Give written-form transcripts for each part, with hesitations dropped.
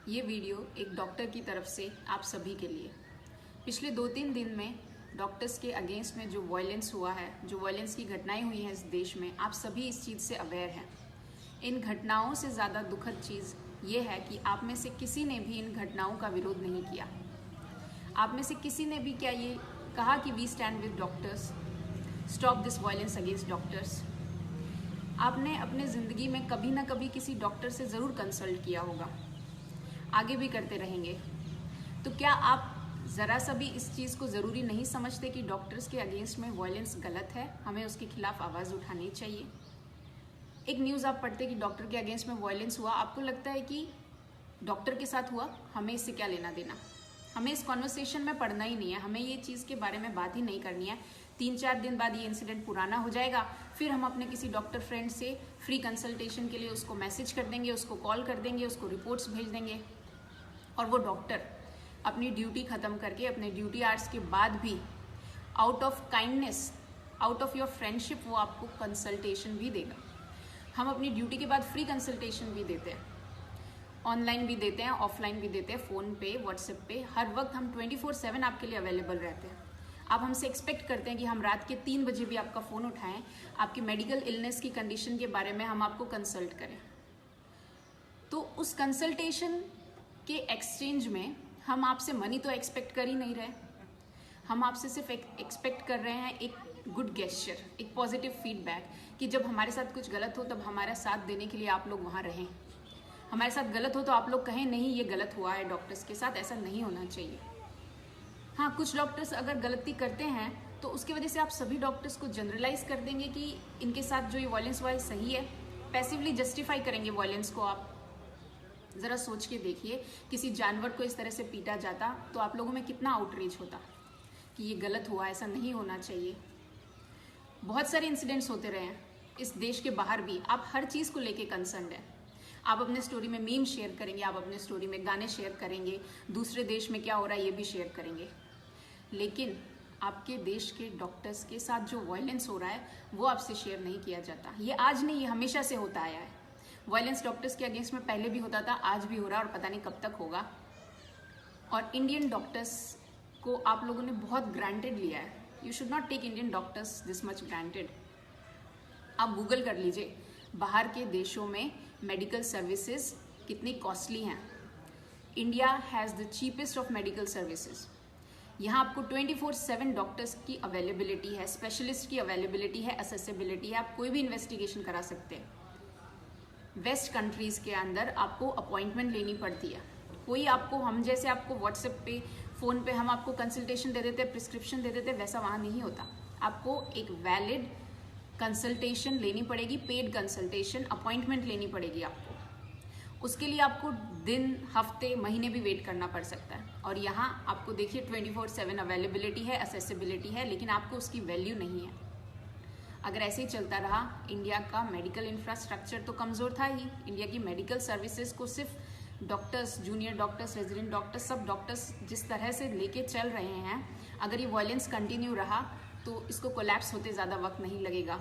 ये वीडियो एक डॉक्टर की तरफ से आप सभी के लिए। पिछले 2-3 दिन में डॉक्टर्स के अगेंस्ट में जो वायलेंस हुआ है, जो वायलेंस की घटनाएं हुई हैं इस देश में, आप सभी इस चीज़ से अवेयर हैं। इन घटनाओं से ज़्यादा दुखद चीज़ ये है कि आप में से किसी ने भी इन घटनाओं का विरोध नहीं किया। आप में से किसी ने भी क्या ये कहा कि we stand with doctors, stop this violence against doctors. आपने अपने ज़िंदगी में कभी ना कभी किसी डॉक्टर से ज़रूर कंसल्ट किया होगा, आगे भी करते रहेंगे। तो क्या आप ज़रा सा भी इस चीज़ को ज़रूरी नहीं समझते कि डॉक्टर्स के अगेंस्ट में वायलेंस गलत है, हमें उसके खिलाफ आवाज़ उठानी चाहिए। एक न्यूज़ आप पढ़ते कि डॉक्टर के अगेंस्ट में वायलेंस हुआ, आपको लगता है कि डॉक्टर के साथ हुआ, हमें इससे क्या लेना देना, हमें इस कॉन्वर्सेशन में पढ़ना ही नहीं है, हमें ये चीज़ के बारे में बात ही नहीं करनी है। 3-4 दिन बाद ये इंसिडेंट पुराना हो जाएगा, फिर हम अपने किसी डॉक्टर फ्रेंड से फ्री कंसल्टेशन के लिए उसको मैसेज कर देंगे, उसको कॉल कर देंगे, उसको रिपोर्ट्स भेज देंगे, और वो डॉक्टर अपनी ड्यूटी ख़त्म करके अपने ड्यूटी आवर्स के बाद भी out of kindness, out of your friendship वो आपको कंसल्टेशन भी देगा। हम अपनी ड्यूटी के बाद फ्री कंसल्टेशन भी देते हैं, ऑनलाइन भी देते हैं, ऑफलाइन भी देते हैं, फ़ोन पे, व्हाट्सएप पे, हर वक्त हम 24/7 आपके लिए अवेलेबल रहते हैं। आप हमसे एक्सपेक्ट करते हैं कि हम रात के 3 बजे भी आपका फ़ोन उठाएं, आपकी मेडिकल इलनेस की कंडीशन के बारे में हम आपको कंसल्ट करें। तो उस कंसल्टेशन के एक्सचेंज में हम आपसे मनी तो एक्सपेक्ट कर ही नहीं रहे, हम आपसे सिर्फ एक्सपेक्ट कर रहे हैं एक गुड गेस्चर, एक पॉजिटिव फीडबैक कि जब हमारे साथ कुछ गलत हो तब हमारा साथ देने के लिए आप लोग वहाँ रहें। हमारे साथ गलत हो तो आप लोग कहें नहीं ये गलत हुआ है डॉक्टर्स के साथ, ऐसा नहीं होना चाहिए। हाँ, कुछ डॉक्टर्स अगर गलती करते हैं तो उसकी वजह से आप सभी डॉक्टर्स को जनरलाइज कर देंगे कि इनके साथ जो ये वायलेंस हुआ है सही है, पैसिवली जस्टिफाई करेंगे वायलेंस को। आप ज़रा सोच के देखिए, किसी जानवर को इस तरह से पीटा जाता तो आप लोगों में कितना आउटरीच होता कि ये गलत हुआ, ऐसा नहीं होना चाहिए। बहुत सारे इंसिडेंट्स होते रहे हैं इस देश के बाहर भी, आप हर चीज़ को लेके कंसर्न है। आप अपने स्टोरी में मीम शेयर करेंगे, आप अपने स्टोरी में गाने शेयर करेंगे, दूसरे देश में क्या हो रहा है ये भी शेयर करेंगे, लेकिन आपके देश के डॉक्टर्स के साथ जो वायलेंस हो रहा है वो आपसे शेयर नहीं किया जाता। ये आज नहीं, ये हमेशा से होता आया है। वायलेंस डॉक्टर्स के अगेंस्ट में पहले भी होता था, आज भी हो रहा है और पता नहीं कब तक होगा। और इंडियन डॉक्टर्स को आप लोगों ने बहुत ग्रांटेड लिया है। You should not take Indian doctors this much granted. आप गूगल कर लीजिए बाहर के देशों में मेडिकल सर्विसेज कितनी कॉस्टली हैं। India has the cheapest of medical services. यहाँ आपको 24/7 डॉक्टर्स की अवेलेबिलिटी है, स्पेशलिस्ट की अवेलेबिलिटी है, असेसिबिलिटी है, आप कोई भी इन्वेस्टिगेशन करा सकते हैं। वेस्ट कंट्रीज़ के अंदर आपको अपॉइंटमेंट लेनी पड़ती है। कोई आपको, हम जैसे आपको व्हाट्सएप पे, फ़ोन पे हम आपको कंसल्टेशन दे देते, प्रिस्क्रिप्शन दे देते, वैसा वहाँ नहीं होता। आपको एक वैलिड कंसल्टेशन लेनी पड़ेगी, पेड कंसल्टेशन, अपॉइंटमेंट लेनी पड़ेगी आपको। उसके लिए आपको दिन, हफ्ते, महीने भी वेट करना पड़ सकता है। और यहाँ आपको देखिए 24/7 अवेलेबिलिटी है, असेसिबिलिटी है, लेकिन आपको उसकी वैल्यू नहीं है। अगर ऐसे ही चलता रहा, इंडिया का मेडिकल इंफ्रास्ट्रक्चर तो कमज़ोर था ही। इंडिया की मेडिकल सर्विसेज को सिर्फ doctors, junior doctors, resident doctors, सब डॉक्टर्स जिस तरह से लेके चल रहे हैं, अगर ये वायलेंस कंटिन्यू रहा तो इसको कोलैप्स होते ज़्यादा वक्त नहीं लगेगा।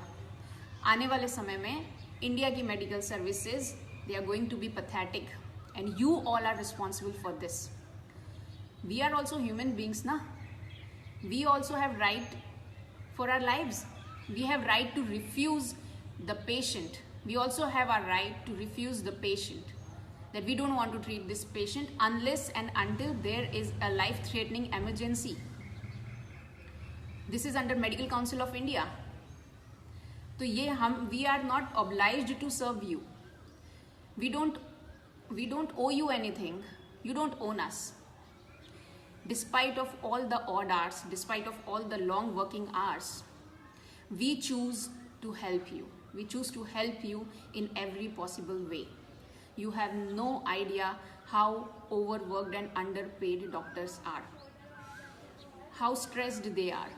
आने वाले समय में इंडिया की medical services, they are going to be pathetic and you all are responsible for this. We are also human beings ना, we also have right for our lives. We have right to refuse the patient. We also have our right to refuse the patient, that we don't want to treat this patient unless and until there is a life-threatening emergency. This is under Medical Council of India. तो ये हम, we are not obliged to serve you. We don't owe you anything. You don't own us. Despite of all the odd hours, despite of all the long working hours, we choose to help you. We choose to help you in every possible way. You have no idea how overworked and underpaid doctors are, how stressed they are.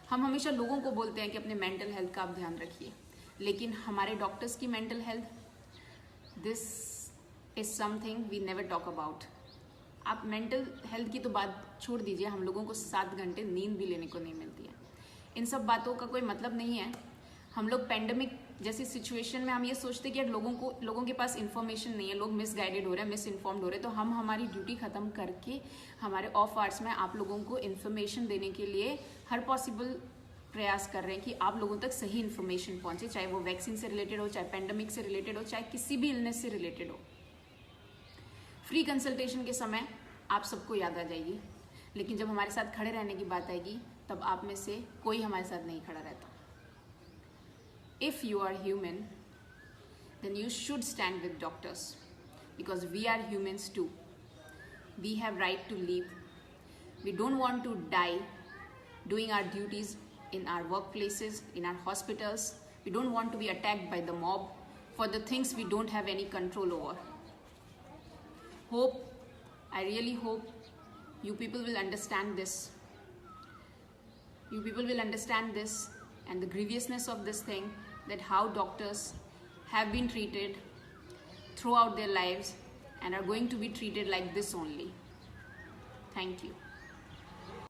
हम हमेशा लोगों को बोलते हैं कि अपने mental health का आप ध्यान रखिए, लेकिन हमारे डॉक्टर्स की mental health, this is something we never talk about. आप मेंटल हेल्थ की तो बात छोड़ दीजिए, हम लोगों को 7 घंटे नींद भी लेने को नहीं मिलती है। इन सब बातों का कोई मतलब नहीं है। हम लोग पेंडेमिक जैसी सिचुएशन में हम ये सोचते हैं कि यार लोगों के पास इन्फॉर्मेशन नहीं है, लोग मिसगाइडेड हो रहे हैं, मिस इन्फॉर्म्ड हो रहे हैं, तो हम हमारी ड्यूटी ख़त्म करके हमारे ऑफ आवर्स में आप लोगों को इन्फॉर्मेशन देने के लिए हर पॉसिबल प्रयास कर रहे हैं कि आप लोगों तक सही इन्फॉर्मेशन पहुंचे, चाहे वो वैक्सीन से रिलेटेड हो, चाहे पेंडेमिक से रिलेटेड हो, चाहे किसी भी इलनेस से रिलेटेड हो। फ्री कंसल्टेशन के समय आप सबको याद आ जाएगी, लेकिन जब हमारे साथ खड़े रहने की बात आएगी तब आप में से कोई हमारे साथ नहीं खड़ा रहता। If you are human, then you should stand with doctors, because we are humans too. We have right to live. We don't want to die doing our duties in our workplaces, in our hospitals. We don't want to be attacked by the mob for the things we don't have any control over. I really hope you people will understand this. You people will understand this and the grievousness of this thing, that how doctors have been treated throughout their lives and are going to be treated like this only. Thank you.